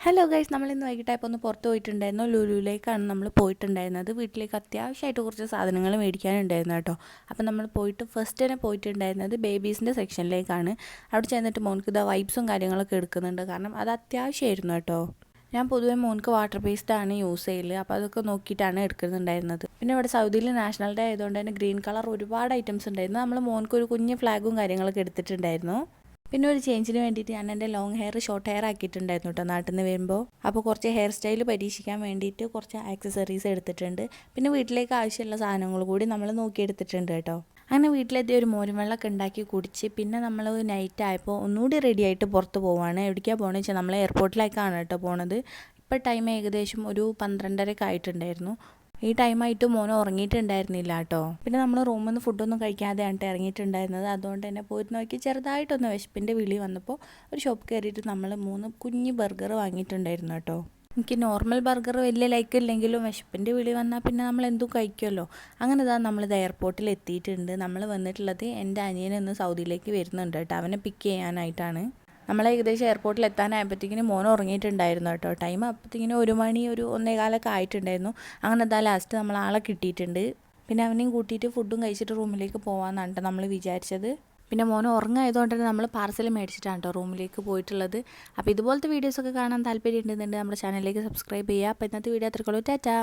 Hello guys, നമ്മളിന്ന് വൈകിട്ടായപ്പോൾ ഒന്ന് പുറത്ത് പോയിട്ടുണ്ടായിരുന്നു. ലുലുവിലേക്കാണ് നമ്മൾ പോയിട്ടുണ്ടായിരുന്നത്. വീട്ടിലേക്ക് അത്യാവശ്യമായിട്ട് കുറച്ച് സാധനങ്ങൾ മേടിക്കാനുണ്ടായിരുന്നു കേട്ടോ. അപ്പം നമ്മൾ ഫസ്റ്റ് തന്നെ പോയിട്ടുണ്ടായിരുന്നത് ബേബീസിൻ്റെ സെക്ഷനിലേക്കാണ്. അവിടെ ചെന്നിട്ട് മോൻക്ക് ഇതാ വൈപ്സും കാര്യങ്ങളൊക്കെ എടുക്കുന്നുണ്ട്. കാരണം അത് അത്യാവശ്യമായിരുന്നു കേട്ടോ. ഞാൻ പൊതുവെ മോൻക്ക് വാട്ടർ പേസ്റ്റാണ് യൂസ് ചെയ്യൽ. അപ്പോൾ അതൊക്കെ നോക്കിയിട്ടാണ് എടുക്കുന്നുണ്ടായിരുന്നത്. പിന്നെ ഇവിടെ സൗദിയിൽ നാഷണൽ ഡേ ആയതുകൊണ്ട് തന്നെ ഗ്രീൻ കളർ ഒരുപാട് ഐറ്റംസ് ഉണ്ടായിരുന്നു. നമ്മൾ മോൻക്ക് ഒരു കുഞ്ഞ് ഫ്ലാഗും കാര്യങ്ങളൊക്കെ എടുത്തിട്ടുണ്ടായിരുന്നു. പിന്നെ ഒരു ചേഞ്ചിന് വേണ്ടിയിട്ട് ഞാൻ എൻ്റെ ലോങ് ഹെയർ ഷോർട്ട് ഹെയർ ആക്കിയിട്ടുണ്ടായിരുന്നു കേട്ടോ നാട്ടിൽ നിന്ന് വരുമ്പോൾ. അപ്പോൾ കുറച്ച് ഹെയർ സ്റ്റൈൽ പരീക്ഷിക്കാൻ വേണ്ടിയിട്ട് കുറച്ച് ആക്സസറീസ് എടുത്തിട്ടുണ്ട്. പിന്നെ വീട്ടിലേക്ക് ആവശ്യമുള്ള സാധനങ്ങൾ കൂടി നമ്മൾ നോക്കിയെടുത്തിട്ടുണ്ട് കേട്ടോ. അങ്ങനെ വീട്ടിലെത്തി ഒരു മോരും വെള്ളമൊക്കെ ഉണ്ടാക്കി കുടിച്ച് പിന്നെ നമ്മൾ നൈറ്റ് ആയപ്പോൾ ഒന്നുകൂടി റെഡി ആയിട്ട് പുറത്ത് പോവുകയാണ്. എവിടേക്കാണ് പോകുന്നത് വെച്ചാൽ നമ്മൾ എയർപോർട്ടിലേക്കാണ് കേട്ടോ പോണത്. ഇപ്പോൾ ടൈം ഏകദേശം ഒരു 12:30 ആയിട്ടുണ്ടായിരുന്നു. ഈ ടൈമായിട്ട് മോൻ ഉറങ്ങിയിട്ടുണ്ടായിരുന്നില്ല കേട്ടോ. പിന്നെ നമ്മൾ റൂമിൽ നിന്ന് ഫുഡൊന്നും കഴിക്കാതെയാണ് ഇറങ്ങിയിട്ടുണ്ടായിരുന്നത്. അതുകൊണ്ട് തന്നെ പോയിട്ട് നോക്കി ചെറുതായിട്ടൊന്ന് വിശപ്പിൻ്റെ വിളി വന്നപ്പോൾ ഒരു ഷോപ്പ് കയറിയിട്ട് നമ്മൾ 3 കുഞ്ഞ് ബർഗർ വാങ്ങിയിട്ടുണ്ടായിരുന്നു കേട്ടോ. എനിക്ക് നോർമൽ ബർഗർ വലിയ ലൈക്ക് ഇല്ലെങ്കിലും വിശപ്പിൻ്റെ വിളി വന്നാൽ പിന്നെ നമ്മൾ എന്തും കഴിക്കുമല്ലോ. അങ്ങനെ ഇതാ നമ്മളിത് എയർപോർട്ടിൽ എത്തിയിട്ടുണ്ട്. നമ്മൾ വന്നിട്ടുള്ളത് എൻ്റെ അനിയനൊന്ന് സൗദിയിലേക്ക് വരുന്നുണ്ട് കേട്ടോ. അവനെ പിക്ക് ചെയ്യാനായിട്ടാണ്. നമ്മൾ ഏകദേശം എയർപോർട്ടിൽ എത്താനായപ്പോഴത്തേക്കിന് മോൻ ഉറങ്ങിയിട്ടുണ്ടായിരുന്നു കേട്ടോ. ടൈം അപ്പോഴത്തേക്കിന് 1 മണി 1:15 ആയിട്ടുണ്ടായിരുന്നു. അങ്ങനെ അതാ ലാസ്റ്റ് നമ്മൾ ആളെ കിട്ടിയിട്ടുണ്ട്. പിന്നെ അവനെയും കൂട്ടിയിട്ട് ഫുഡും കഴിച്ചിട്ട് റൂമിലേക്ക് പോകാമെന്നാണ് കേട്ടോ നമ്മൾ വിചാരിച്ചത്. പിന്നെ മോൻ ഉറങ്ങായതുകൊണ്ട് തന്നെ നമ്മൾ പാർസൽ മേടിച്ചിട്ടാണ് കേട്ടോ റൂമിലേക്ക് പോയിട്ടുള്ളത്. അപ്പോൾ ഇതുപോലത്തെ വീഡിയോസൊക്കെ കാണാൻ താല്പര്യം ഉണ്ടെന്നുണ്ടെങ്കിൽ നമ്മുടെ ചാനലിലേക്ക് സബ്സ്ക്രൈബ് ചെയ്യുക. അപ്പോൾ ഇന്നത്തെ വീഡിയോ അത്രയ്ക്കുള്ളൂ. ടാറ്റാ.